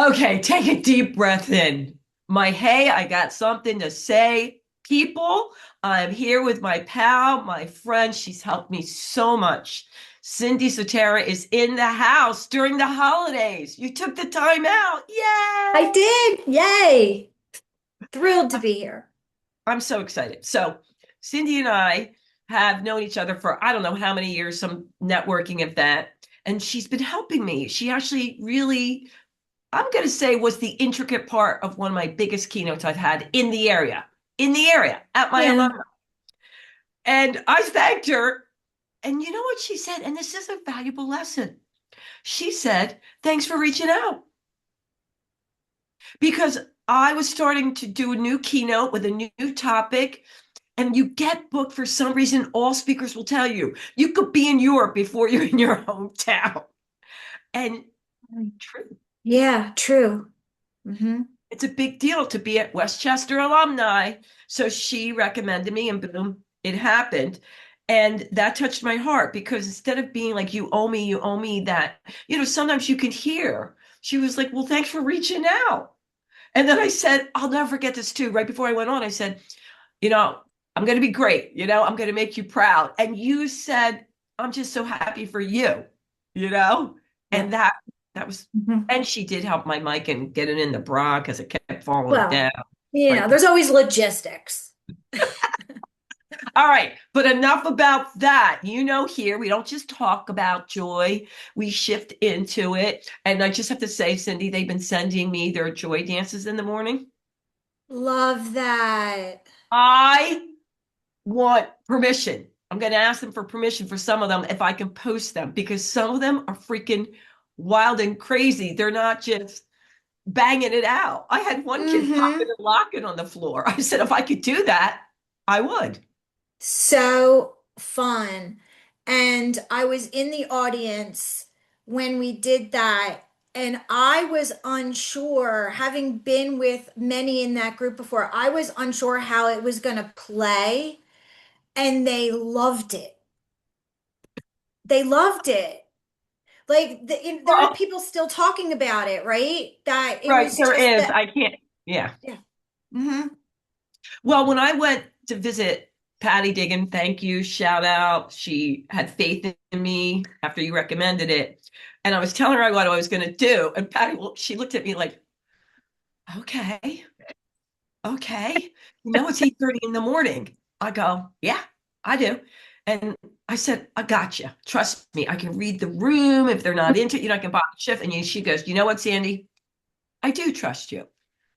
Okay, take a deep breath in. My hey, I got something to say. People, I'm here with my pal, my friend. She's helped me so much. Cindi Sutera is in the house during the holidays. You took the time out. I Yay! did. Yay. Thrilled to be here. I'm so excited. So, Cindy and I have known each other for I don't know how many years, some networking event, and she's been helping me. She actually really I'm going to say was the intricate part of one of my biggest keynotes I've had in the area at my Yeah. alumni. And I thanked her. And you know what she said? And this is a valuable lesson. She said, thanks for reaching out because I was starting to do a new keynote with a new topic. And you get booked for some reason. All speakers will tell you you could be in Europe before you're in your hometown. And true. Yeah, true. It's a big deal to be at Westchester alumni. So she recommended me, and boom, it happened. And that touched my heart because instead of being like, you owe me that, sometimes you can hear. She was like, well, thanks for reaching out. And then I said, I'll never forget this too. Right before I went on, I said, you know, I'm going to be great. I'm going to make you proud. And you said, I'm just so happy for you, you know? And Yep. that was, hmm and she did help my mic and get it in the bra because it kept falling Well, down. Like, there's always logistics. all right, but enough about that. Here we don't just talk about joy, we shift into it. And I just have to say, Cindy, they've been sending me their joy dances in the morning. Love that. I want permission. I'm going to ask them for permission for some of them if I can post them because some of them are freaking wild and crazy. They're not just banging it out. I had one kid popping hmm and locking on the floor. I said, if I could do that, I would. So fun. And I was in the audience when we did that, and I was unsure, having been with many in that group before, I was unsure how it was going to play, and they loved it. They loved it. Like there are Well, people still talking about it, right? That it right, was there just is. that. I can't. Yeah. Yeah. hmm Well, when I went to visit Patty Diggin, thank you, shout out. She had faith in me after you recommended it. And I was telling her what I was going to do. And Patty, well, she looked at me like, okay, okay. It's 8:30 in the morning. I go, yeah, I do. And I said, I got you. Trust me. I can read the room. If they're not into it, I can buy the shift. And she goes, you know what, Sandy? I do trust you.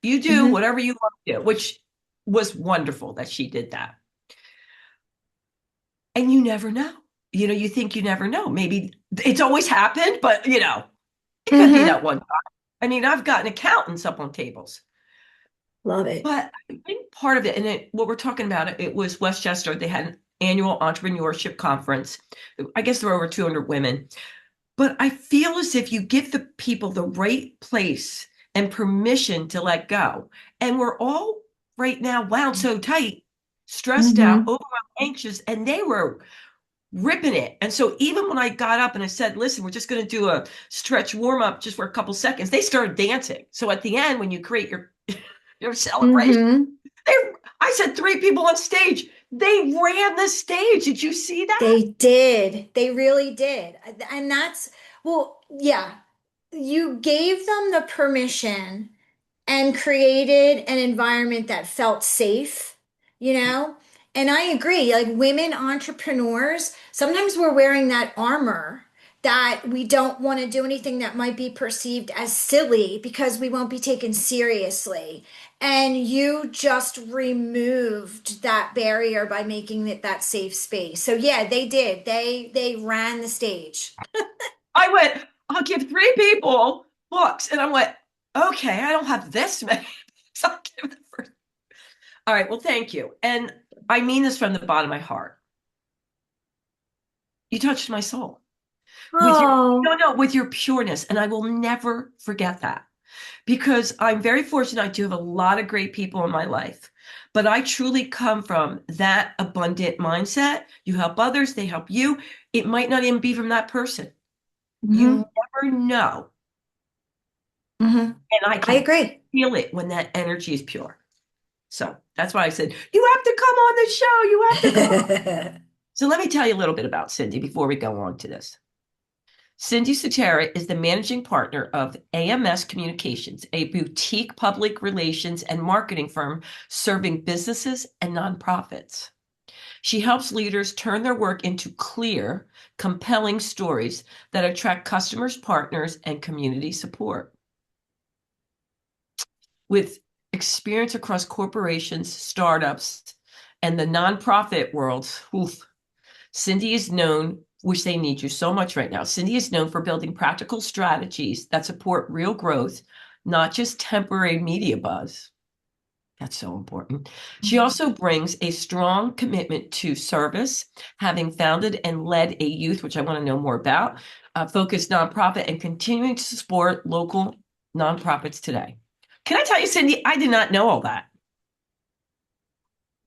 You do hmm whatever you want to do, which was wonderful that she did that. And you never know. You think you never know. Maybe it's always happened, but it could be that hmm one time. I mean, I've gotten accountants up on tables. Love it. But I think part of it, and what we're talking about, it was Westchester. They had an annual entrepreneurship conference. I guess there were over 200 women. But I feel as if you give the people the right place and permission to let go. And we're all right now wound so tight, stressed out, hmm overwhelmed, anxious, and they were ripping it. And so even when I got up and I said, listen, we're just going to do a stretch warm up just for a couple seconds, they started dancing. So at the end, when you create your celebration, hmm they, I said three people on stage. They ran the stage. Did you see that? They did. They really did. And well, yeah, you gave them the permission and created an environment that felt safe, you know? And I agree, like women entrepreneurs, sometimes we're wearing that armor that we don't want to do anything that might be perceived as silly because we won't be taken seriously. And you just removed that barrier by making it that safe space. So yeah, they did. They ran the stage. I went, I'll give three people books. And I went, okay, I don't have this many. So I'll give the first. All right, well, thank you. And I mean this from the bottom of my heart. You touched my soul with your, no, Oh. no, with your pureness. And I will never forget that because I'm very fortunate. I do have a lot of great people in my life, but I truly come from that abundant mindset. You help others, they help you. It might not even be from that person. You Mhm. never know Hmm. And I I can agree. feel it when that energy is pure. So that's why I said, you have to come on the show. You have to come. So let me tell you a little bit about Cindi before we go on to this. Cindi Sutera is the managing partner of AMS Communications, a boutique public relations and marketing firm serving businesses and nonprofits. She helps leaders turn their work into clear, compelling stories that attract customers, partners, and community support. With experience across corporations, startups, and the nonprofit world, oof, Cindi is known, which they need you so much right now. Cindi is known for building practical strategies that support real growth, not just temporary media buzz. That's so important. She also brings a strong commitment to service, having founded and led a youth, which I want to know more about, focused nonprofit and continuing to support local nonprofits today. Can I tell you, Cindi, I did not know all that.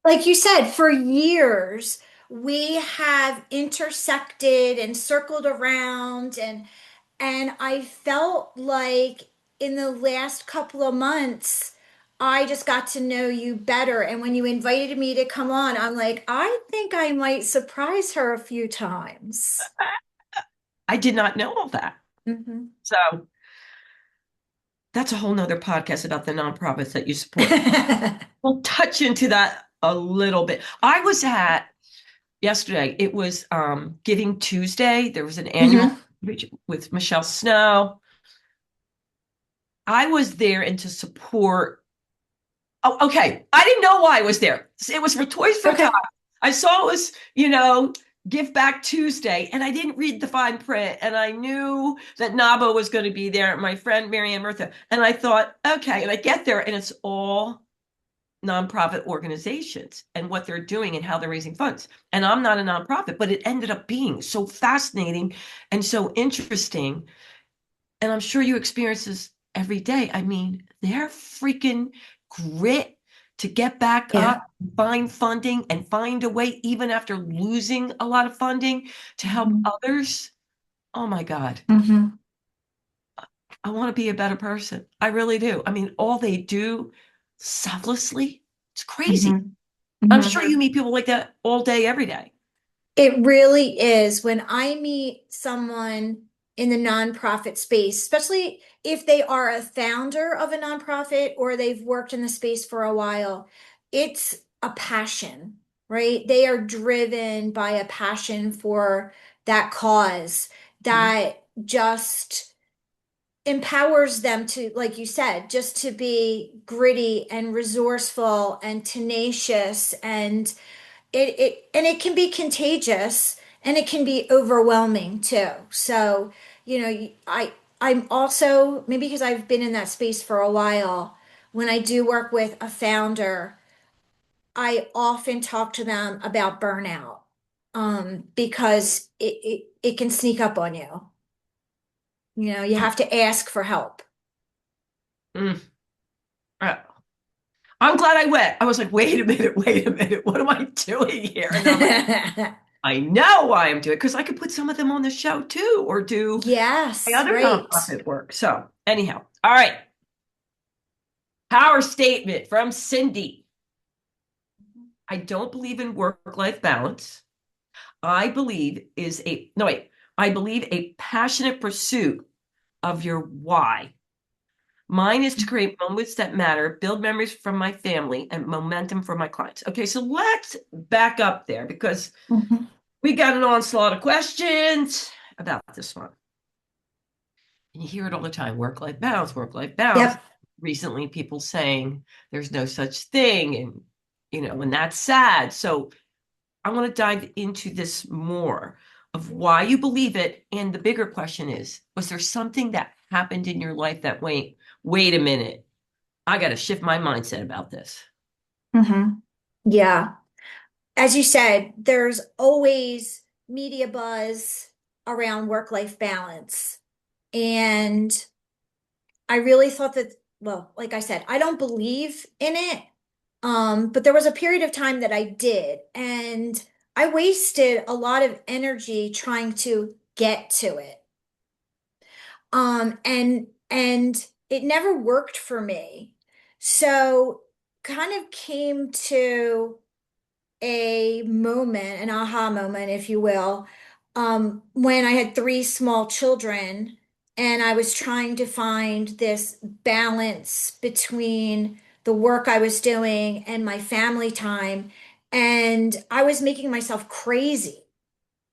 Like you said, for years, we have intersected and circled around and I felt like in the last couple of months, I just got to know you better. And when you invited me to come on, I'm like, I think I might surprise her a few times. I did not know all that. Hmm. So that's a whole nother podcast about the nonprofits that you support. We'll touch into that a little bit. I was at yesterday, it was Giving Tuesday. There was an annual Hmm. with Michelle Snow. I was there and to support. Oh, okay. I didn't know why I was there. It was for Toys for Tots. Okay. I saw it was, Give Back Tuesday, and I didn't read the fine print. And I knew that Nabo was going to be there, my friend Marianne Murtha. And I thought, okay. And I get there, and it's all nonprofit organizations and what they're doing and how they're raising funds. And I'm not a nonprofit, but it ended up being so fascinating and so interesting. And I'm sure you experience this every day. I mean, their freaking grit to get back up, Yeah. find funding, and find a way, even after losing a lot of funding, to help Hmm. others. Oh my God. Hmm. I want to be a better person. I really do. I mean, all they do selflessly, it's crazy. Hmm. I'm Hmm. sure you meet people like that all day, every day. It really is. When I meet someone in the nonprofit space, especially if they are a founder of a nonprofit or they've worked in the space for a while, it's a passion, right? They are driven by a passion for that cause Mhm. that just empowers them to, like you said, just to be gritty and resourceful and tenacious and it can be contagious and it can be overwhelming too. So, I'm also maybe because I've been in that space for a while, when I do work with a founder, I often talk to them about burnout. Because it can sneak up on you. You have to ask for help. Mm. Uh, I'm glad I went. I was like, wait a minute, wait a minute. What am I doing here? And then I'm like, I know why I'm doing it because I could put some of them on the show too or do my Yes, other right. nonprofit work. So, anyhow, all right. Power statement from Cindi. I don't believe in work-life balance. I believe is a, no, wait, I believe a passionate pursuit of your why. Mine is to create moments that matter, build memories from my family, and momentum for my clients. Okay, so let's back up there because Mhm. we got an onslaught of questions about this one. And you hear it all the time, work-life balance, work-life balance. Yep. Recently, people saying there's no such thing, and that's sad. So I want to dive into this more of why you believe it. And the bigger question is, was there something that happened in your life that wait a minute, I got to shift my mindset about this. Hmm. Yeah. As you said, there's always media buzz around work-life balance. And I really thought that, well, like I said, I don't believe in it. But there was a period of time that I did, and I wasted a lot of energy trying to get to it. And it never worked for me. So kind of came to a moment, an aha moment, if you will, when I had three small children and I was trying to find this balance between the work I was doing and my family time. And I was making myself crazy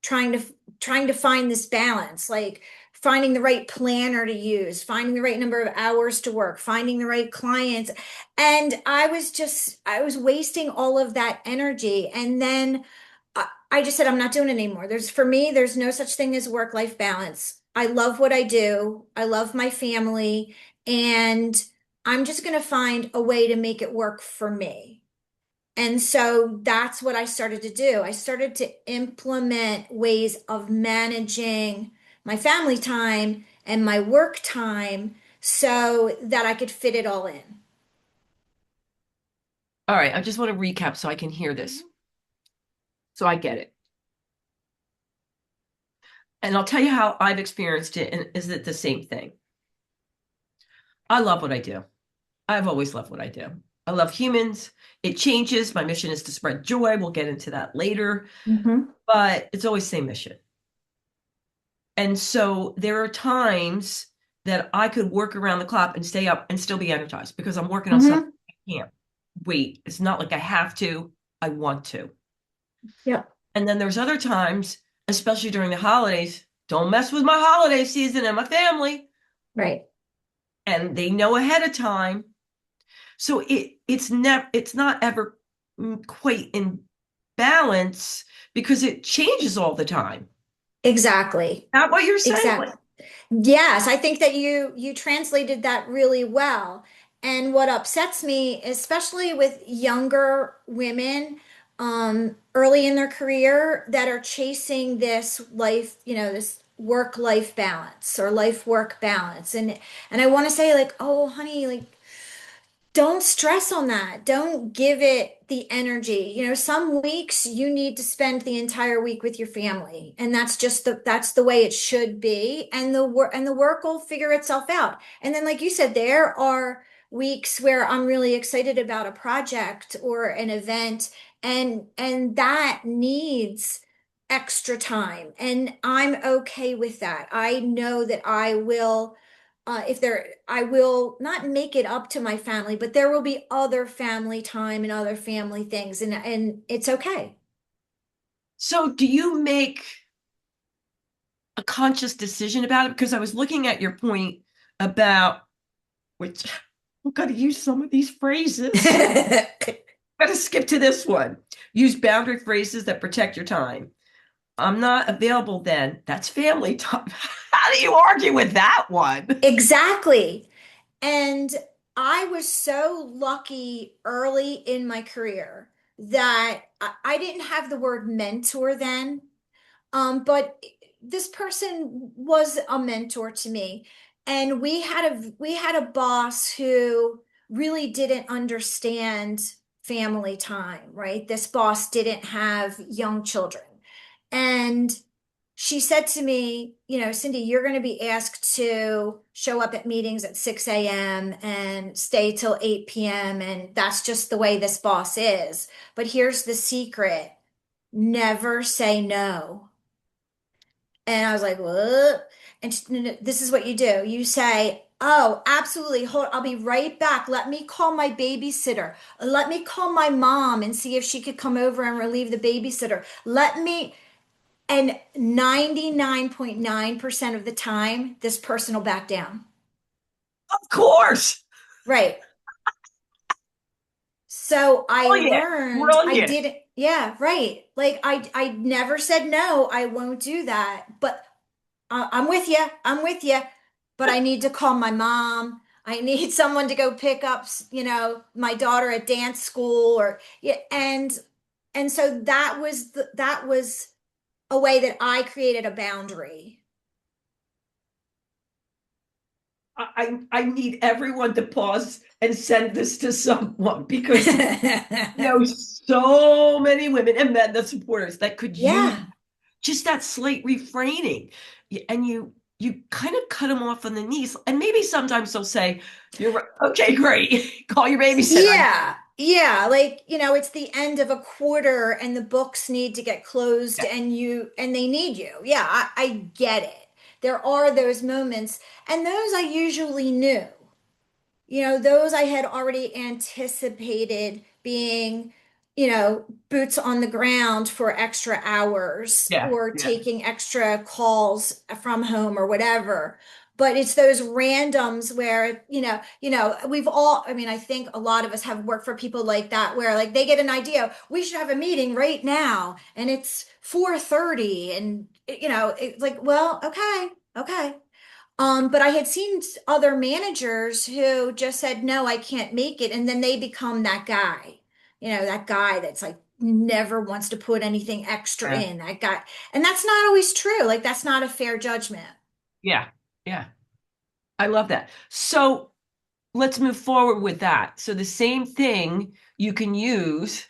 trying to trying to find this balance, like finding the right planner to use, finding the right number of hours to work, finding the right clients. And I was wasting all of that energy. And then I just said, I'm not doing it anymore. For me, there's no such thing as work-life balance. I love what I do. I love my family, and I'm just going to find a way to make it work for me. And so that's what I started to do. I started to implement ways of managing my family time and my work time so that I could fit it all in. All right, I just want to recap so I can hear this. So I get it. And I'll tell you how I've experienced it. And is it the same thing? I love what I do. I've always loved what I do. I love humans. It changes. My mission is to spread joy. We'll get into that later, Hmm. but it's always the same mission. And so there are times that I could work around the clock and stay up and still be energized because I'm working on something Hmm. I can't wait. It's not like I have to, I want to. Yep. And then there's other times, especially during the holidays, don't mess with my holiday season and my family. Right. And they know ahead of time. So it's not ever quite in balance because it changes all the time. Exactly. Not what you're saying? Exactly. Yes, I think that you translated that really well. And what upsets me, especially with younger women, early in their career that are chasing this life, this work-life balance or life-work balance. And I want to say like, oh, honey, like don't stress on that. Don't give it the energy. Some weeks you need to spend the entire week with your family, and that's the way it should be. And the work will figure itself out. And then, like you said, there are weeks where I'm really excited about a project or an event, and that needs extra time, and I'm okay with that. I know that I will if there I will not make it up to my family, but there will be other family time and other family things, and it's okay. So do you make a conscious decision about it? Because I was looking at your point about which I've got to use some of these phrases. Got to skip to this one. Use boundary phrases that protect your time. I'm not available then. That's family time. How do you argue with that one? Exactly. And I was so lucky early in my career that I didn't have the word mentor then. But this person was a mentor to me, and we had a boss who really didn't understand family time, right? This boss didn't have young children. And she said to me, Cindy, you're going to be asked to show up at meetings at 6 a.m. and stay till 8 p.m. And that's just the way this boss is. But here's the secret: never say no. And I was like, what? And no, no, this is what you do. You say, oh, absolutely. Hold, I'll be right back. Let me call my babysitter. Let me call my mom and see if she could come over and relieve the babysitter. And 99.9% of the time, this person will back down. Of course. Right. So I Brilliant. learned I Brilliant. didn't, yeah, right. Like I never said no, I won't do that. But I'm with you. I'm with you. But I need to call my mom. I need someone to go pick up, my daughter at dance school or yeah, and so that was a way that I created a boundary. I need everyone to pause and send this to someone because so many women and men that support us that could use Yeah. just that slight refraining. And you you kind of cut them off on the knees. And maybe sometimes they'll say, you're right. Okay, great. Call your babysitter. Yeah. Yeah, like, it's the end of a quarter and the books need to get closed Yeah, and they need you. Yeah, I get it. There are those moments, and those I usually knew. Those I had already anticipated being, boots on the ground for extra hours yeah, or yeah, taking extra calls from home or whatever. But it's those randoms where, we've all, I mean, I think a lot of us have worked for people like that where like they get an idea, we should have a meeting right now and it's 4:30 and it's like, well, okay, okay. But I had seen other managers who just said, no, I can't make it. And then they become that guy that's like never wants to put anything extra yeah, in, that guy. And that's not always true. Like, that's not a fair judgment. yeah, yeah. I love that. So let's move forward with that. So the same thing you can use.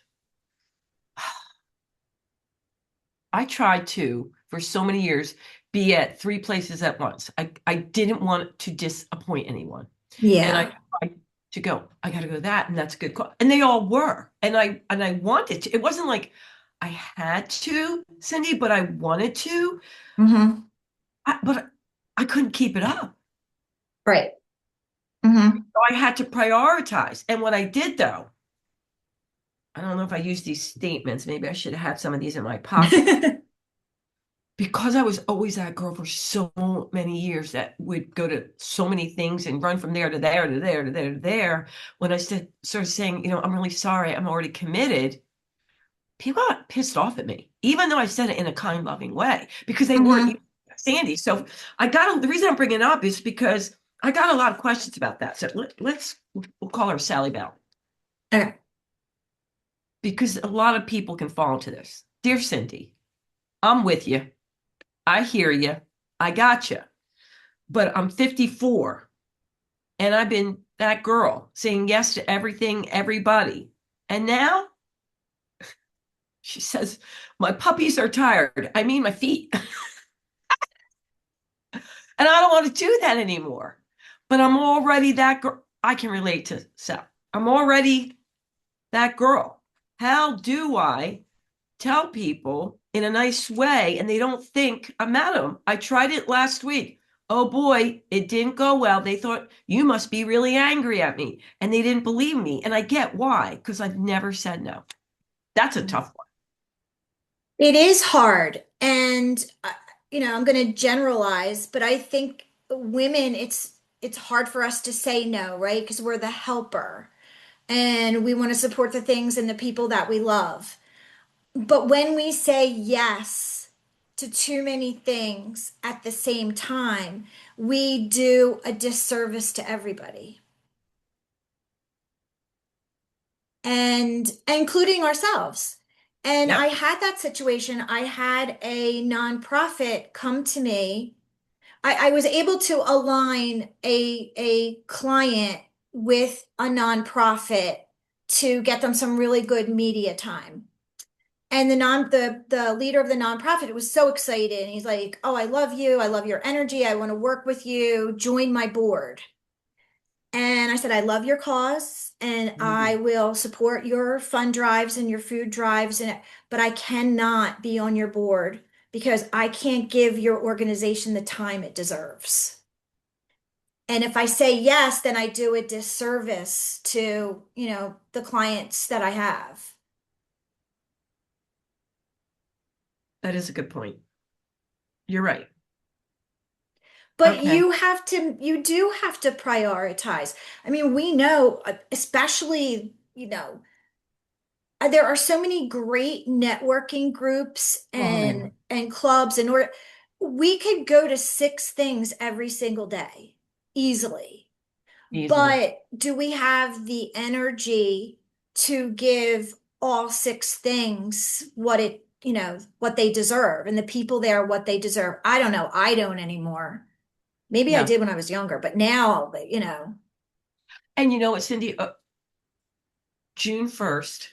I tried to, for so many years, be at three places at once. I didn't want to disappoint anyone. And I Yeah. tried to go, I got to go to that, and that's a good call. And they all were. And I wanted to. It wasn't like I had to, Cindy, but I wanted to. Hmm. But I couldn't keep it up. Right. Hmm. So I had to prioritize. And what I did though, I don't know if I used these statements. Maybe I should have had some of these in my pocket. Because I was always that girl for so many years that would go to so many things and run from there to there to there to there to there. When I started saying, I'm really sorry, I'm already committed, people got pissed off at me, even though I said it in a kind, loving way, because they weren't Hmm. used to Sandy. So the reason I'm bringing it up is because I got a lot of questions about that. So we'll call her Sally Bell, Okay. because a lot of people can fall into this. Dear Cindy, I'm with you. I hear you. I got you. But I'm 54 and I've been that girl saying yes to everything, everybody. And now she says, my puppies are tired. I mean, my feet. And I don't want to do that anymore. But I'm already that girl. I can relate to Sal. I'm already that girl. How do I tell people in a nice way and they don't think I'm at them? I tried it last week. Oh boy, it didn't go well. They thought you must be really angry at me and they didn't believe me. And I get why, because I've never said no. That's a tough one. It is hard. And, I'm going to generalize, but I think women, it's hard for us to say no, right? Because we're the helper and we want to support the things and the people that we love. But when we say yes to too many things at the same time, we do a disservice to everybody, and including ourselves. And I Yep. had that situation. I had a nonprofit come to me. I was able to align a client with a nonprofit to get them some really good media time. And the leader of the nonprofit was so excited. And he's like, "Oh, I love you. I love your energy. I want to work with you. Join my board." And I said, "I love your cause and I Mhm. will support your fund drives and your food drives but I cannot be on your board because I can't give your organization the time it deserves." And if I say yes, then I do a disservice to, the clients that I have. That is a good point. You're right. But Okay. you do have to prioritize. I mean, we know, especially, there are so many great networking groups Oh, and clubs we could go to six things every single day easily. easily. But do we have the energy to give all six things what they deserve and the people there what they deserve? I don't know. I don't anymore. Maybe I No. did when I was younger, but now. And you know what, Cindy? June 1st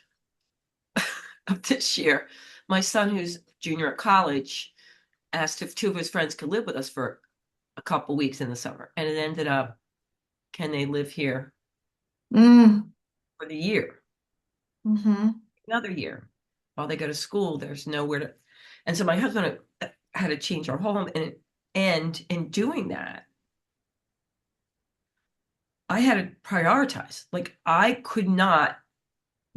of this year, my son, who's junior at college, asked if two of his friends could live with us for a couple weeks in the summer. And it ended up, can they live here Mm. for the year, Hmm. another year? While they go to school, there's nowhere to. And so my husband had to change our home. And in doing that, I had to prioritize. Like I could not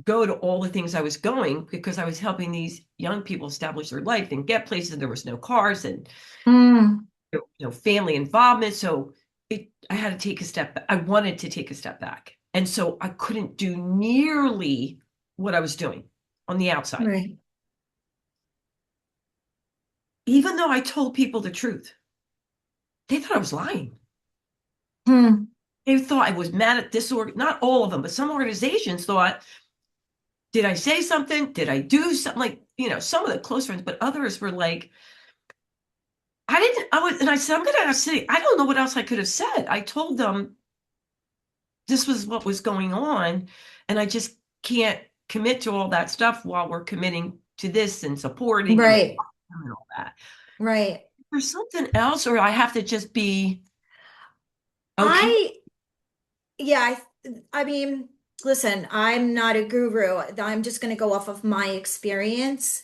go to all the things I was going because I was helping these young people establish their life and get places. There was no cars and Mm. family involvement. So I had to take a step back. I wanted to take a step back. And so I couldn't do nearly what I was doing on the outside, Right. even though I told people the truth. They thought I was lying. Hmm. They thought I was mad at this not all of them, but some organizations thought, did I say something? Did I do something? Like, some of the close friends, but others were like, I didn't, I was, and I said, I'm going to ask City. I don't know what else I could have said. I told them this was what was going on, and I just can't commit to all that stuff while we're committing to this and supporting Right. and all that. Right. There's something else, or I have to just be okay. I, yeah, I mean, listen, I'm not a guru. I'm just going to go off of my experience.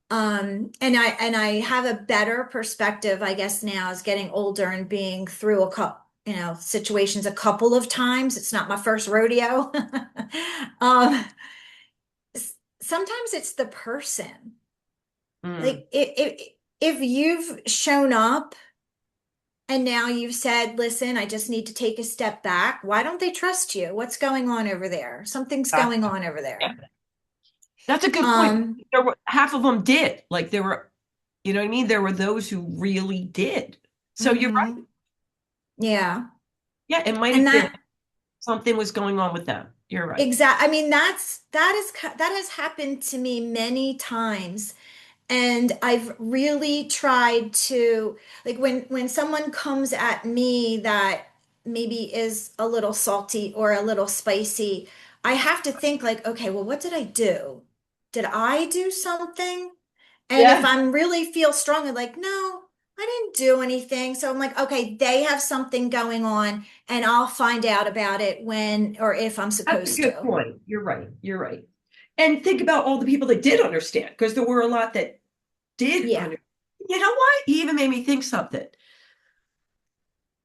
And I have a better perspective, I guess, now as getting older and being through a couple, situations a couple of times. It's not my first rodeo. Um, Sometimes it's the person. Mm, Like if you've shown up and now you've said, listen, I just need to take a step back, why don't they trust you? What's going on over there? Something's that- going on over yeah, there. that's a good point. Um, There were half of them did. Like there were, you know what I mean? There were those who really did. So you're right. mhm. Yeah. Yeah, it might And have been that something was going on with them. You're right. I mean, that has happened to me many times. And I've really tried to, like, when someone comes at me that maybe is a little salty or a little spicy, I have to think like, okay, well, what did I do? Did I do something? And if Yeah. I'm really feel strongly like, no, I didn't do anything. So I'm like, okay, they have something going on and I'll find out about it when or if I'm That's a supposed good to. point. You're right. You're right. And think about all the people that did understand, because there were a lot that did Yeah. understand. You know what? He even made me think something.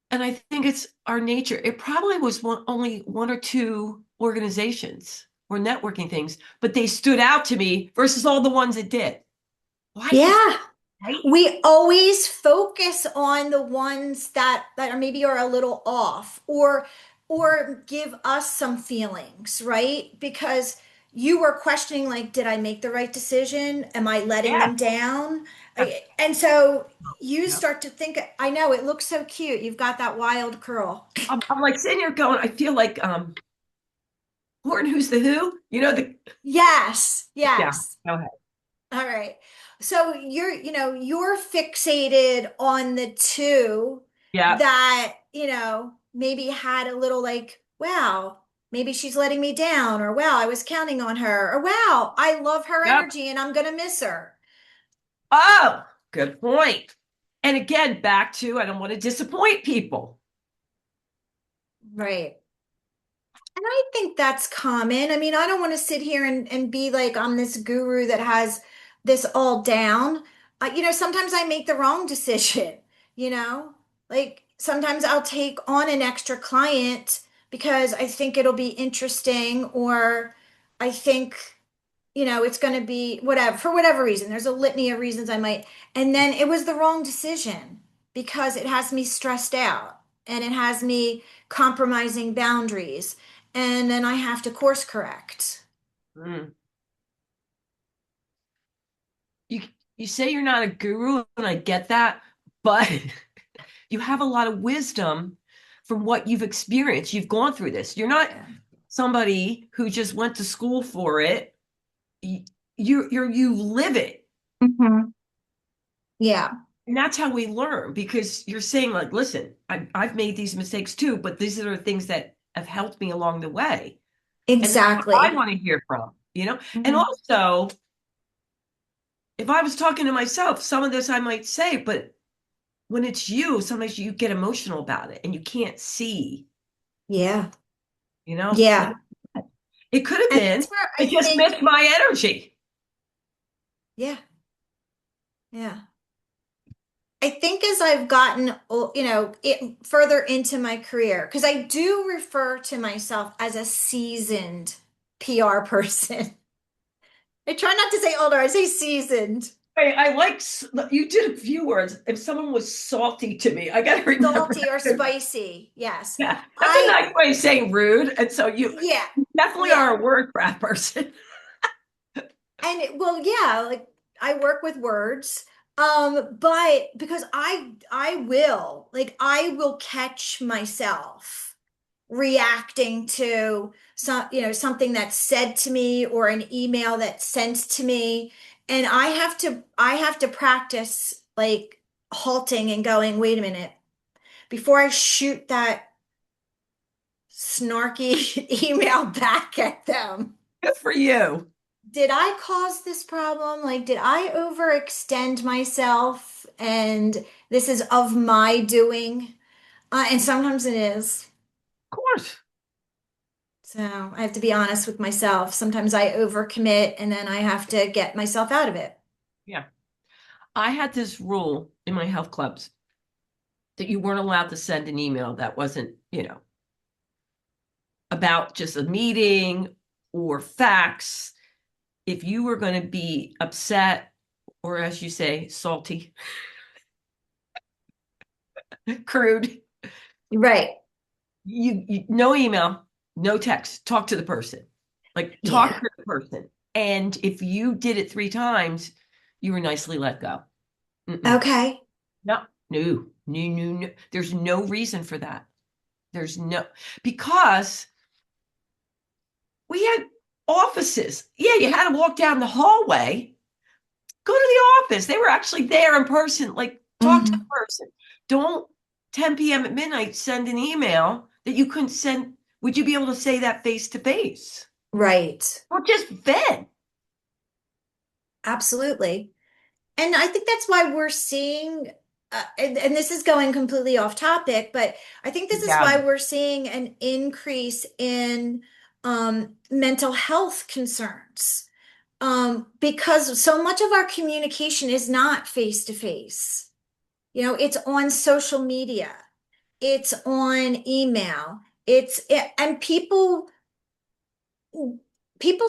And I think it's our nature. It probably was only one or two organizations or networking things, but they stood out to me versus all the ones that did. Why is Yeah. right? We always focus on the ones that are maybe are a little off or give us some feelings, right? Because you were questioning like, did I make the right decision? Am I letting Yeah. them down? And so you Yeah. start to think, I know it looks so cute. You've got that wild curl. I'm like sitting here going, I feel like Horton, who's the who? The Yes, yeah. yes. Go ahead. All right. So you're fixated on the two Yeah. that, maybe had a little like, wow, maybe she's letting me down, or wow, I was counting on her, or wow, I love her Yep. energy and I'm gonna miss her. Oh, good point. And again, back to I don't want to disappoint people. Right. And I think that's common. I mean, I don't want to sit here and be like I'm this guru that has this all down. Sometimes I make the wrong decision, you know? Like sometimes I'll take on an extra client because I think it'll be interesting or I think, it's going to be whatever, for whatever reason. There's a litany of reasons I might. And then it was the wrong decision because it has me stressed out and it has me compromising boundaries and then I have to course correct. Mm. You you say you're not a guru, and I get that, but you have a lot of wisdom from what you've experienced. You've gone through this. You're not Yeah. somebody who just went to school for it. You live it. Mhm. Yeah, And that's how we learn because you're saying, like, listen, I've made these mistakes too, but these are the things that have helped me along the way. And that's what I exactly. want to hear from. And Mhm. also, if I was talking to myself, some of this I might say, but when it's you, sometimes you get emotional about it and you can't see, Yeah. you know, like Yeah. it could have And been, that's where I it just think, missed my energy. yeah, yeah. I think as I've gotten, further into my career, because I do refer to myself as a seasoned PR person. I try not to say older, I say seasoned. I like you did a few words. If someone was salty to me, I got to remember Salty or that. spicy. Yes. Yeah, that's a I, nice way of saying rude. And so you yeah, definitely yeah. are a word crap person. Well, yeah, like I work with words. But because I will catch myself reacting to something that's said to me or an email that's sent to me. And I have to practice like halting and going, wait a minute, before I shoot that snarky email back at them. Good for you. Did I cause this problem? Like, did I overextend myself and this is of my doing? And sometimes it is. Of course. So I have to be honest with myself. Sometimes I overcommit and then I have to get myself out of it. Yeah. I had this rule in my health clubs that you weren't allowed to send an email that wasn't, about just a meeting or facts. If you were going to be upset or, as you say, salty, crude, Right. you no email, no text, talk to the person. Like talk Yeah. to the person. And if you did it 3 times, you were nicely let go. Mm-mm. Okay. No, no, no, no, no. There's no reason for that. There's no, because we had offices. Yeah, you had to walk down the hallway, go to the office. They were actually there in person. Like, talk to the Hmm. person. Don't 10 p.m. at midnight send an email that you couldn't send. Would you be able to say that face to face? Right. Or just vent? Absolutely. And I think that's why we're seeing, and this is going completely off topic, but I think this is Yeah, why we're seeing an increase in mental health concerns. Because so much of our communication is not face to face. It's on social media, it's on email, and people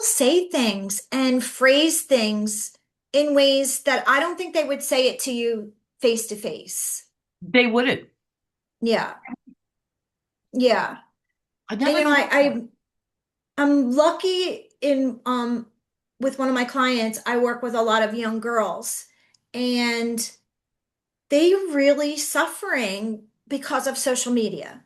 say things and phrase things in ways that I don't think they would say it to you face to face. they wouldn't. Yeah. Yeah. I And never thought of that. I'm lucky in with one of my clients, I work with a lot of young girls and they really suffering because of social media.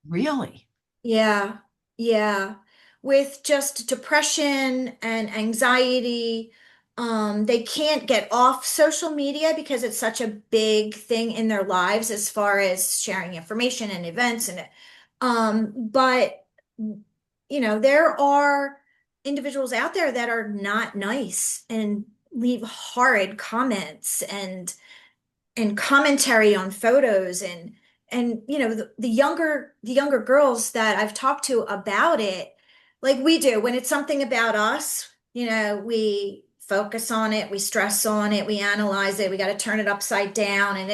Really? Yeah, yeah. With just depression and anxiety, they can't get off social media because it's such a big thing in their lives as far as sharing information and events and but there are individuals out there that are not nice and leave horrid comments and commentary on photos and the younger girls that I've talked to about it, like we do when it's something about us, we focus on it, we stress on it, we analyze it, we got to turn it upside down and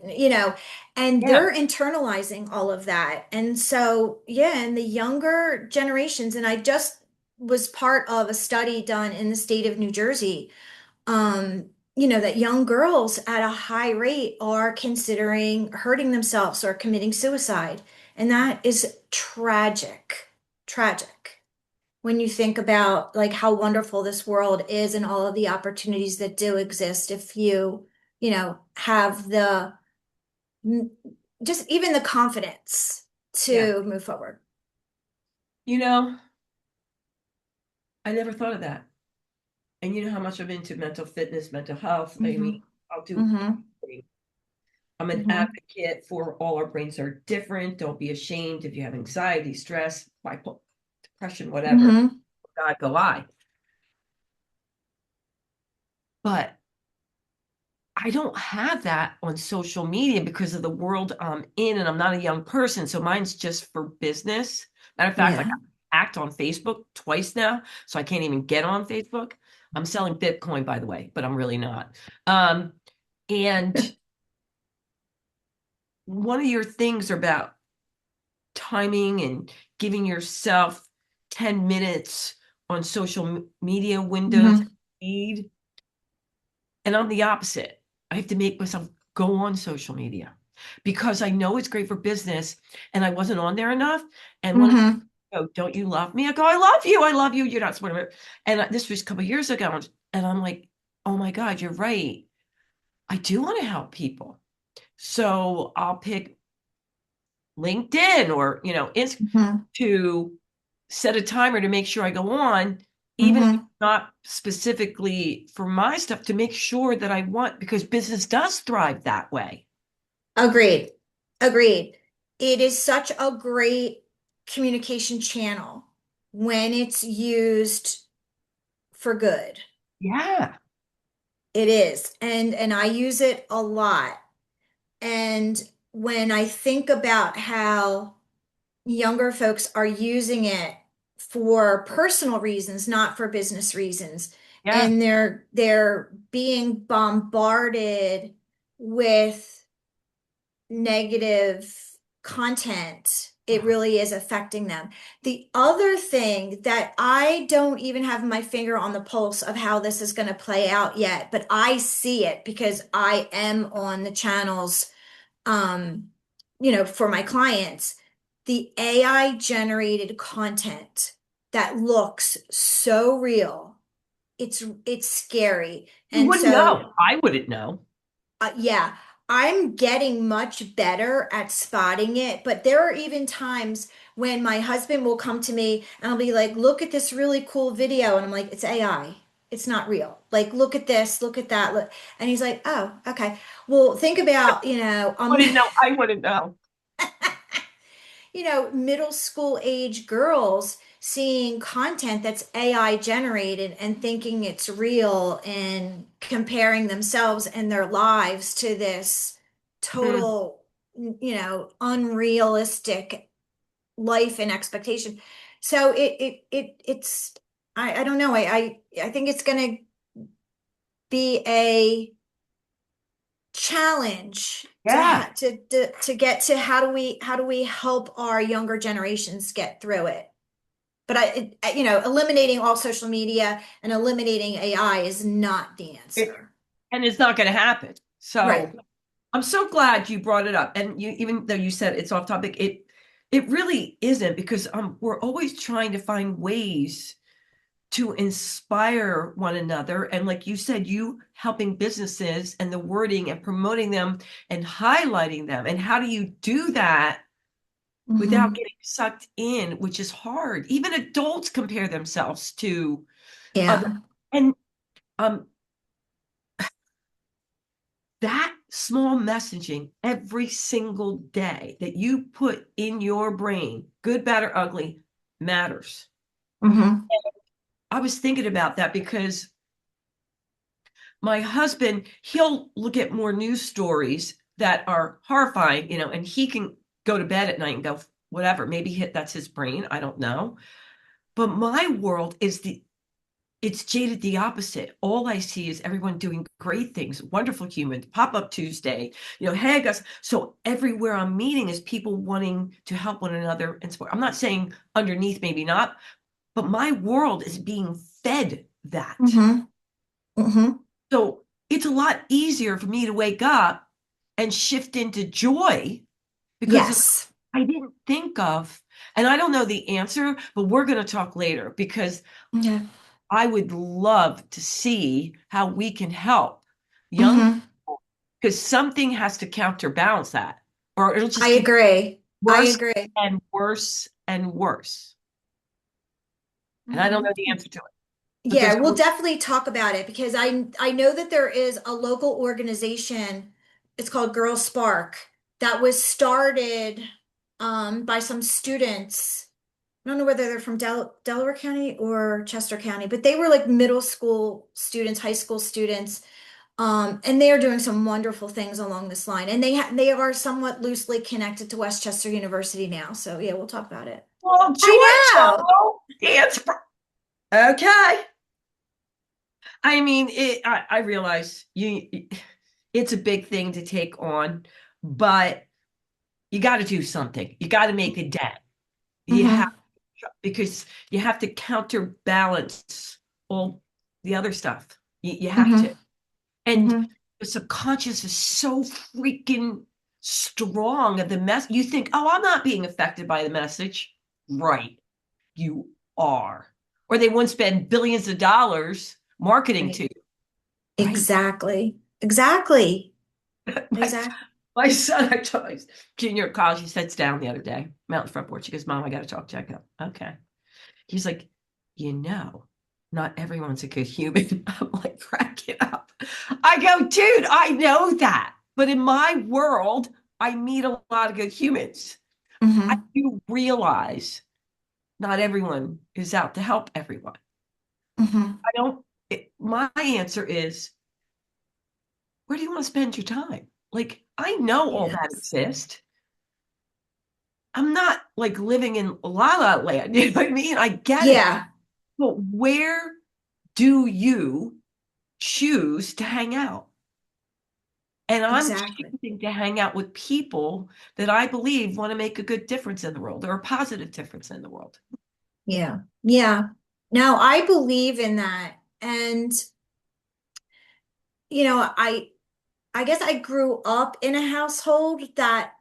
Yeah. they're internalizing all of that. And so yeah, and the younger generations, and I just was part of a study done in the state of New Jersey, um, that young girls at a high rate are considering hurting themselves or committing suicide. And that is tragic, tragic. When you think about like how wonderful this world is and all of the opportunities that do exist if have the just even the confidence Yeah. to move forward. You know, I never thought of that. And you know how much I'm into mental fitness, mental health. I mean, Hmm. I'll do Hmm. anything. I'm an Hmm. advocate for all our brains are different. Don't be ashamed if you have anxiety, stress, bipolar, depression, whatever. Hmm. God go I. But I don't have that on social media because of the world I'm in, and I'm not a young person. So mine's just for business. Matter of fact, I Yeah. got hacked on Facebook twice now, so I can't even get on Facebook. I'm selling Bitcoin, by the way, but I'm really not. Um, and one of your things are about timing and giving yourself 10 minutes on social media windows. Hmm. Feed. And I'm the opposite. I have to make myself go on social media because I know it's great for business and I wasn't on there enough. And one of the Hmm. go, don't you love me? I go, I love you. I love you. You're not supportive of it. And this was a couple of years ago. And I'm like, oh my God, you're right. I do want to help people. So I'll pick LinkedIn or, Hmm. to set a timer to make sure I go on, even if it's Hmm. not specifically for my stuff, to make sure that I want, because business does thrive that way. Agreed. Agreed. It is such a great communication channel when it's used for good. Yeah. It is. And I use it a lot. And when I think about how younger folks are using it for personal reasons, not for business reasons, Yeah. and they're being bombarded with negative content, it really is affecting them. The other thing that I don't even have my finger on the pulse of how this is going to play out yet, but I see it because I am on the channels, um, for my clients, the AI generated content that looks so real. It's scary. You And wouldn't so know. I wouldn't know. yeah, I'm getting much better at spotting it, but there are even times when my husband will come to me and I'll be like, look at this really cool video. And I'm like, it's AI. It's not real. Like, look at this, look at that. Look. And he's like, oh, okay. Well, think about, Wouldn't know. I wouldn't know. middle school age girls seeing content that's AI generated and thinking it's real and comparing themselves and their lives to this Mm. total, unrealistic life and expectation. So it's I don't know. I think it's gonna be a challenge Yeah. to get to how do we help our younger generations get through it. But eliminating all social media and eliminating AI is not the It, answer. and it's not going to happen. Right. So I'm so glad you brought it up. And you, even though you said it's off topic, it really isn't, because we're always trying to find ways to inspire one another. And like you said, you helping businesses and the wording and promoting them and highlighting them. And how do you do that without Hmm. getting sucked in, which is hard? Even adults compare themselves to other. Yeah. And um, that small messaging every single day that you put in your brain, good, bad, or ugly, matters. Hmm. I was thinking about that because my husband, he'll look at more news stories that are horrifying, and he can go to bed at night and go, whatever, maybe that's his brain. I don't know. But my world it's jaded the opposite. All I see is everyone doing great things, wonderful humans, pop up Tuesday, hey, I guess. So everywhere I'm meeting is people wanting to help one another and support. I'm not saying underneath, maybe not, but my world is being fed that. Hmm. Hmm. So it's a lot easier for me to wake up and shift into joy because Yes. I didn't think of, and I don't know the answer, but we're going to talk later because Yeah. I would love to see how we can help young Hmm. people, because something has to counterbalance that, or it'll I just keep agree. I worse agree. and worse and worse. And I don't Hmm. know the answer to it, but Yeah, there's we'll definitely talk about it because I know that there is a local organization. It's called Girl Spark that was started by some students. I don't know whether they're from Delaware County or Chester County, but they were like middle school students, high school students, And they are doing some wonderful things along this line. And they are somewhat loosely connected to Westchester University now. So yeah, we'll talk about it. Well, I know. joyful dance. Okay. I mean, I realize it's a big thing to take on, but you got to do something. You got to make a dent. You have Hmm. because you have to counterbalance all the other stuff. You have Hmm. to. And Hmm. the subconscious is so freaking strong of the mess. You think, oh, I'm not being affected by the message. Right. You are. Or they won't spend billions of dollars marketing to Right. you. Right. Exactly. Exactly. my, Exactly. my son, I told him, junior at college, he sits down the other day, mountain front porch. He goes, Mom, I got to talk to you. I go, okay. He's like, not everyone's a good human. I'm like cracking up. I go, dude, I know that. But in my world, I meet a lot of good humans. I Hmm. do realize not everyone is out to help everyone. Hmm. I don't, my answer is, where do you want to spend your time? Like, I know all that Yes. exists. I'm not like living in la la land. You know what I mean? I get it. Yeah, But where do you choose to hang out? And I'm exactly. choosing to hang out with people that I believe want to make a good difference in the world or a positive difference in the world. Yeah. Yeah. Now I believe in that. And, I guess I grew up in a household that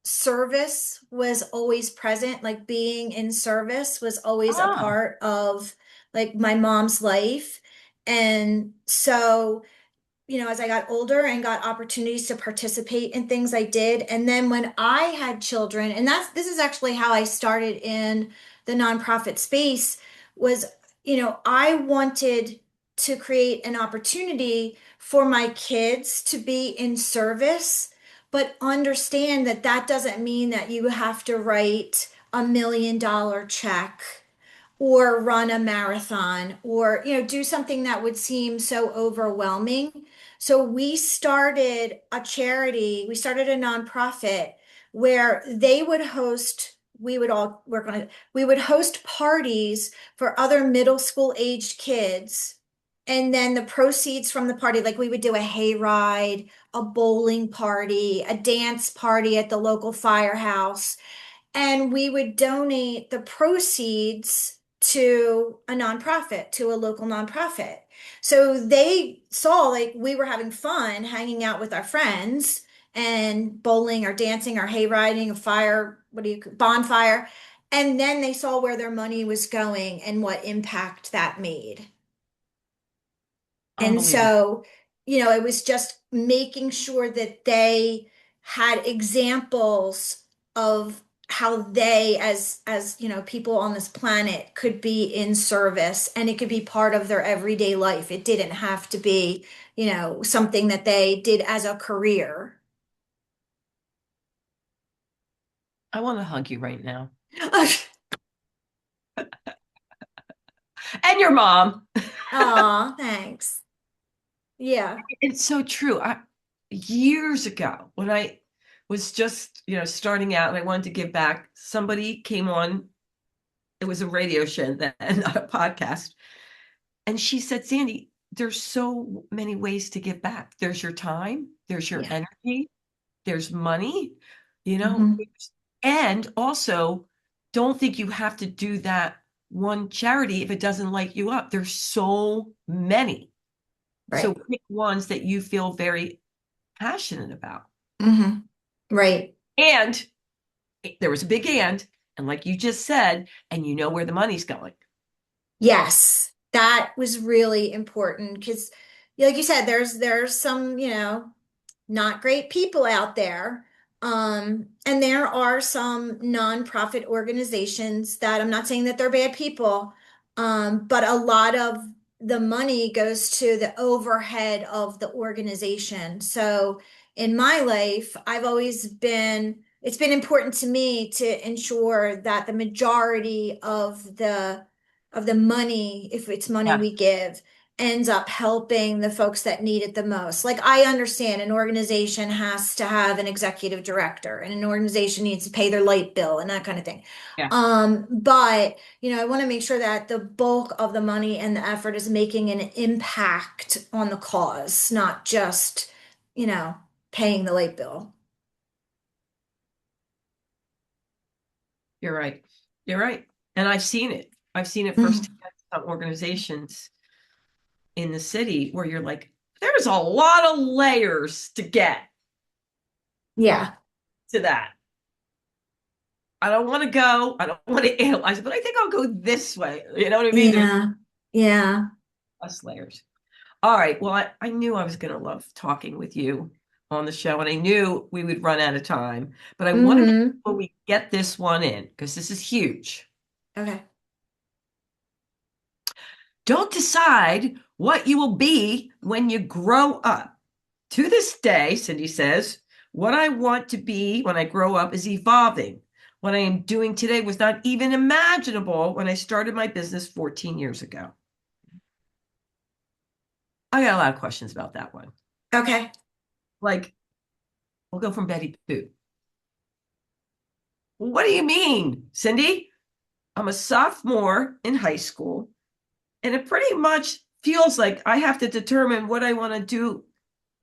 service was always present, like being in service was always a Ah, part of like my mom's life. And so as I got older and got opportunities to participate in things I did. And then when I had children, and this is actually how I started in the nonprofit space, was, I wanted to create an opportunity for my kids to be in service, but understand that that doesn't mean that you have to write $1 million check or run a marathon or do something that would seem so overwhelming. So we started a nonprofit where they would host we would all work on it. We would host parties for other middle school aged kids. And then the proceeds from the party, like we would do a hayride, a bowling party, a dance party at the local firehouse, and we would donate the proceeds to a nonprofit, to a local nonprofit. So they saw like we were having fun hanging out with our friends and bowling or dancing or hayriding, a fire, bonfire. And then they saw where their money was going and what impact that made. And unbelievable. so, it was just making sure that they had examples of how they as people on this planet could be in service and it could be part of their everyday life. It didn't have to be, something that they did as a career. I want to hug you right now. And your mom. Aw, thanks. Yeah, It's so true. Years ago, when I was just, starting out and I wanted to give back, somebody came on. It was a radio show then, not a podcast. And she said, Sandy, there's so many ways to give back. There's your time, there's your yeah. energy, there's money, you know, Hmm. and also don't think you have to do that one charity if it doesn't light you up. There's so many. So Right. pick ones that you feel very passionate about. Hmm. Right. And there was a big and like you just said, and you know where the money's going. Yes, that was really important because, like you said, there's some, not great people out there. And there are some nonprofit organizations that I'm not saying that they're bad people, but a lot of the money goes to the overhead of the organization. So in my life, it's been important to me to ensure that the majority of the money, if it's money Yes. we give, ends up helping the folks that need it the most. Like I understand an organization has to have an executive director and an organization needs to pay their light bill and that kind of thing. Yeah, But I want to make sure that the bulk of the money and the effort is making an impact on the cause, not just, you know, paying the light bill. you're right. You're right. And I've seen it. I've seen it Mhm. firsthand in some organizations in the city where you're like, there's a lot of layers to get from Yeah. to that. I don't want to go. I don't want to analyze it, but I think I'll go this way. You know what I mean? There's Yeah. Yeah. less layers. All right. Well, I knew I was going to love talking with you on the show, and I knew we would run out of time. But I want to make Hmm. sure we get this one in because this is huge. Okay. Don't decide what you will be when you grow up. To this day, Cindi says, what I want to be when I grow up is evolving. What I am doing today was not even imaginable when I started my business 14 years ago. I got a lot of questions about that one. Okay. Like, we'll go from Betty Boop. What do you mean, Cindi? I'm a sophomore in high school, and it pretty much feels like I have to determine what I want to do,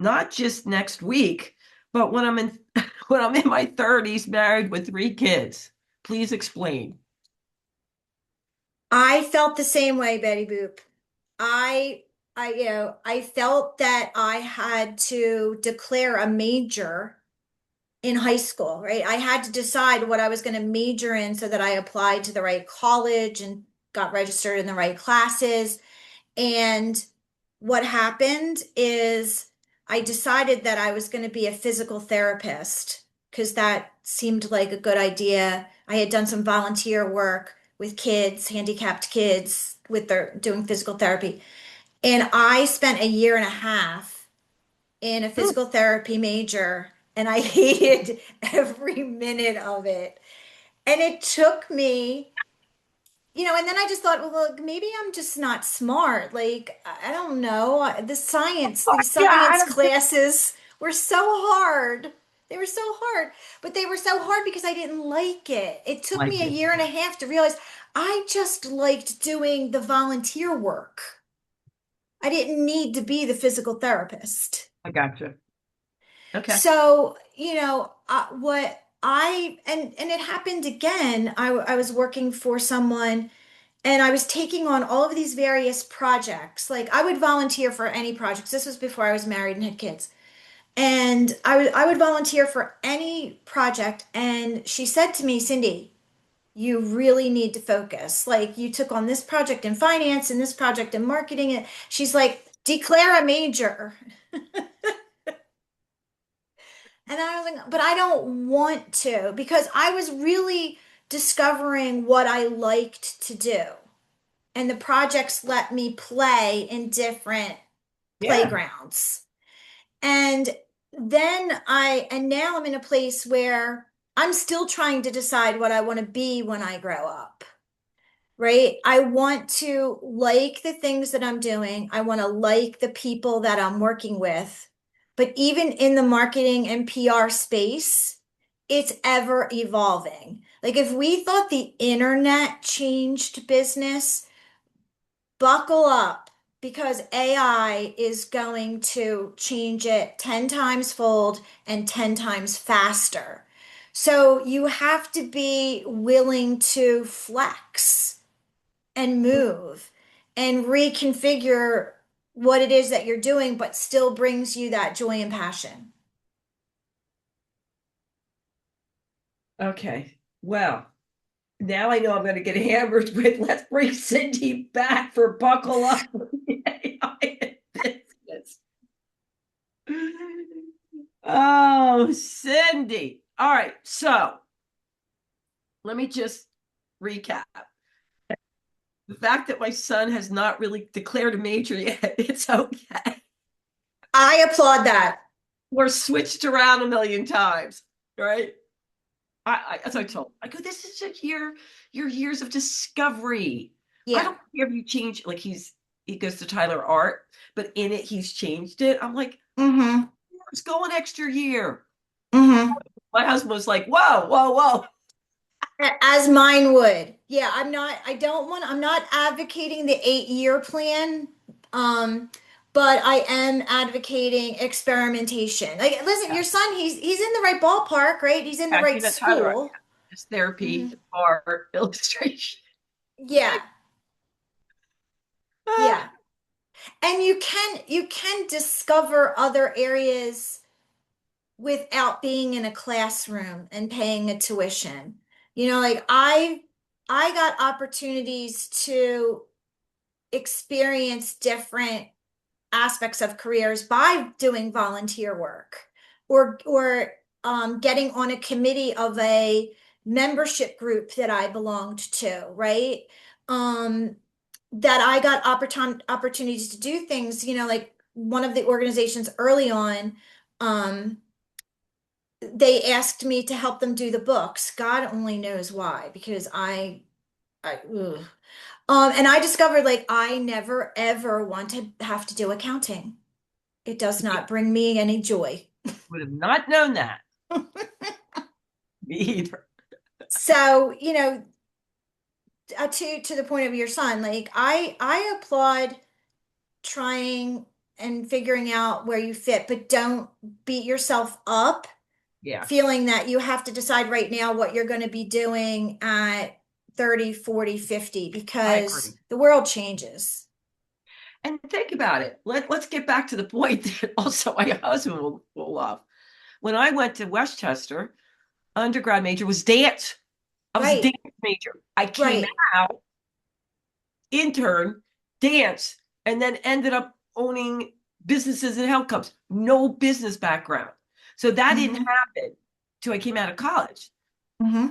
not just next week, but when I'm in when I'm in my 30s, married with 3 kids. Please explain. I felt the same way, Betty Boop. I I felt that I had to declare a major in high school, right? I had to decide what I was going to major in so that I applied to the right college and got registered in the right classes. And what happened is I decided that I was going to be a physical therapist because that seemed like a good idea. I had done some volunteer work with kids, handicapped kids, with their doing physical therapy. And I spent a year and a half in a Hmm. physical therapy major, and I hated every minute of it. And it took me, and then I just thought, well, look, maybe I'm just not smart. Like, I don't know. These Yeah, I science don't classes were so hard. They were so hard, but they were so hard because I didn't like it. It took like me a it. year and a half to realize I just liked doing the volunteer work. I didn't need to be the physical therapist. I gotcha. Okay. So, what and it happened again. I was working for someone and I was taking on all of these various projects. Like I would volunteer for any projects. This was before I was married and had kids. And I would volunteer for any project. And she said to me, Cindi, you really need to focus. Like you took on this project in finance and this project in marketing. And she's like, declare a major. And I was like, but I don't want to because I was really discovering what I liked to do. And the projects let me play in different Yeah. playgrounds. And and now I'm in a place where I'm still trying to decide what I want to be when I grow up, right? I want to like the things that I'm doing. I want to like the people that I'm working with. But even in the marketing and PR space, it's ever evolving. Like if we thought the internet changed business, buckle up because AI is going to change it 10 times fold and 10 times faster. So you have to be willing to flex and move and reconfigure what it is that you're doing, but still brings you that joy and passion. Okay. Well, now I know I'm going to get hammered with let's bring Cindi back for buckle up with the AI business. Oh, Cindi. All right. So let me just recap. The fact that my son has not really declared a major yet, it's okay. I applaud that. We're switched around a million times, right? As I told, I go, this is your years of discovery. I Yeah. don't care if you change, like he goes to Tyler Art, but in it he's changed it. I'm like, Mm-hmm. let's go an extra year. Mm-hmm. My husband was like, whoa, whoa, whoa. As mine would. Yeah, I'm not advocating the 8-year plan. Um, but I am advocating experimentation. Like, listen, Yeah, your son, he's in the right ballpark, right? He's in the yeah, right he's at Tyler Art. school. Yeah. His therapy, Hmm. his art, illustration. Yeah, Ah, yeah. And you can discover other areas without being in a classroom and paying a tuition. Like I got opportunities to experience different aspects of careers by doing volunteer work or getting on a committee of a membership group that I belonged to, right? Um, that I got opportunities to do things, like one of the organizations early on, um, they asked me to help them do the books. God only knows why, because ugh. And I discovered like I never ever want to have to do accounting. It does not bring me any joy. would have not known that. Me either. So, to the point of your son, like I applaud trying and figuring out where you fit, but don't beat yourself up Yeah, feeling that you have to decide right now what you're going to be doing at 30, 40, 50, I because agree. the world changes. And think about it. Let's get back to the point that also my husband will love. When I went to Westchester, undergrad major was dance. I was a Right, dance major. I came right. out, intern, dance, and then ended up owning businesses and health clubs. No business background. So that didn't Hmm. happen till I came out of college. Hmm.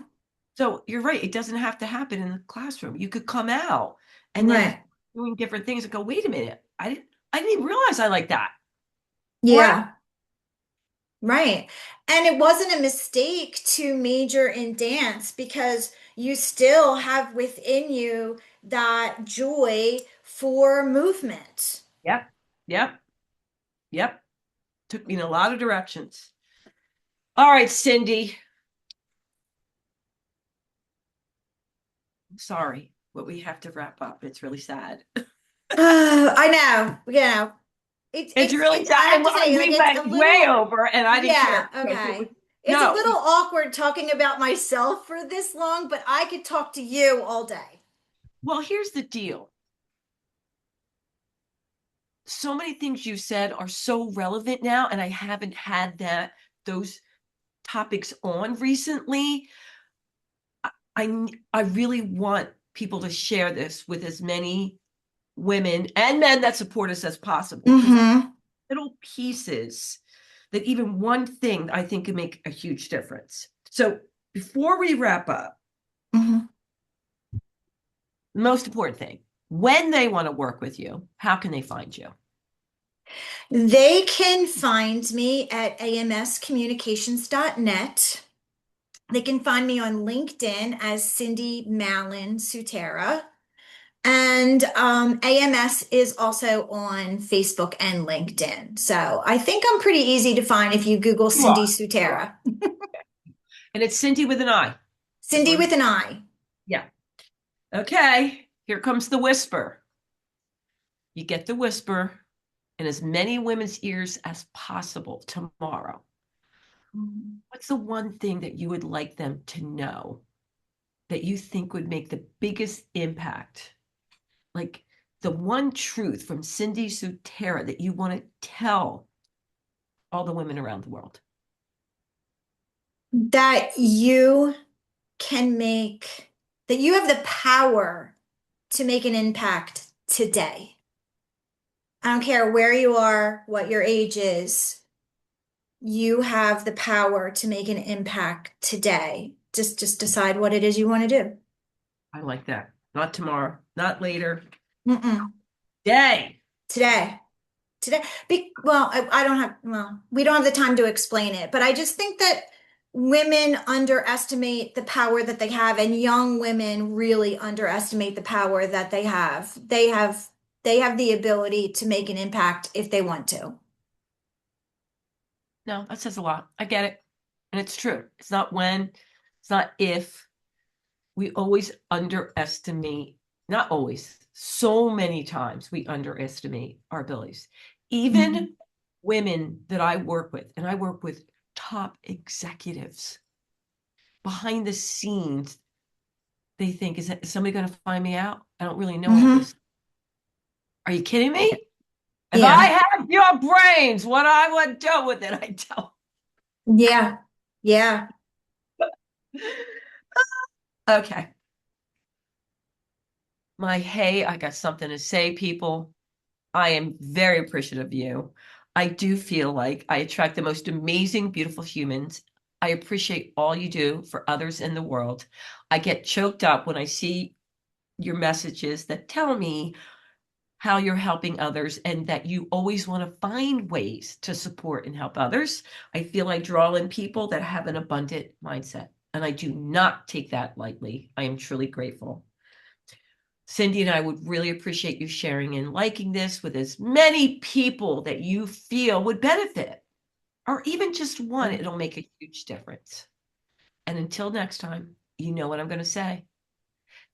So you're right. It doesn't have to happen in the classroom. You could come out and then Right. doing different things and go, wait a minute. I didn't even realize I like that. Or Yeah. Right. And it wasn't a mistake to major in dance because you still have within you that joy for movement. yep, yep, yep. Took me in a lot of directions. All right, Cindy. Sorry, but we have to wrap up. It's really sad. I know. It's really I sad. have And to say, like, we it's a went way little, over, and I didn't yeah, care because it was okay. It's a no. little awkward talking about myself for this long, but I could talk to you all day. Well, here's the deal. So many things you said are so relevant now, and I haven't had those topics on recently. I really want people to share this with as many women and men that support us as possible because Mm-hmm. little pieces that even one thing I think can make a huge difference. So before we wrap up, Mm-hmm. the most important thing, when they want to work with you, how can they find you? They can find me at amscommunications.net. They can find me on LinkedIn as Cindi Sutera. And AMS is also on Facebook and LinkedIn. So I think I'm pretty easy to find if you Google You Cindi are. You are. Sutera. And it's Cindy with an I. Just Cindy want to, with an I. yeah. Okay. Here comes the whisper. You get the whisper in as many women's ears as possible tomorrow. What's the one thing that you would like them to know that you think would make the biggest impact? Like the one truth from Cindi Sutera that you want to tell all the women around the world. That you can make, that you have the power to make an impact today. I don't care where you are, what your age is, you have the power to make an impact today. Just decide what it is you want to do. I like that. Not tomorrow, not later. Mm-mm. Day. Today. Well, I don't have, well, we don't have the time to explain it, but I just think that women underestimate the power that they have, and young women really underestimate the power that they have. They have They have the ability to make an impact if they want to. No, that says a lot. I get it. And it's true. It's not when, it's not if. We always underestimate, not always, so many times we underestimate our abilities. Mhm. Even women that I work with, and I work with top executives behind the scenes, they think, is somebody going to find me out? I don't really know all Mhm. this. Are you kidding me? If I Yeah. had your brains, what I would do with it, I don't. Yeah. Yeah. Okay. My hey, I got something to say, people. I am very appreciative of you. I do feel like I attract the most amazing, beautiful humans. I appreciate all you do for others in the world. I get choked up when I see your messages that tell me how you're helping others and that you always want to find ways to support and help others. I feel I draw in people that have an abundant mindset, and I do not take that lightly. I am truly grateful. Cindi and I would really appreciate you sharing and liking this with as many people that you feel would benefit, or even just one. It'll make a huge difference. And until next time, you know what I'm going to say.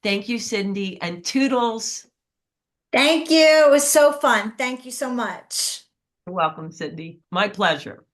Thank you, Cindi, and toodles. Thank you. It was so fun. Thank you so much. You're welcome, Cindi. My pleasure.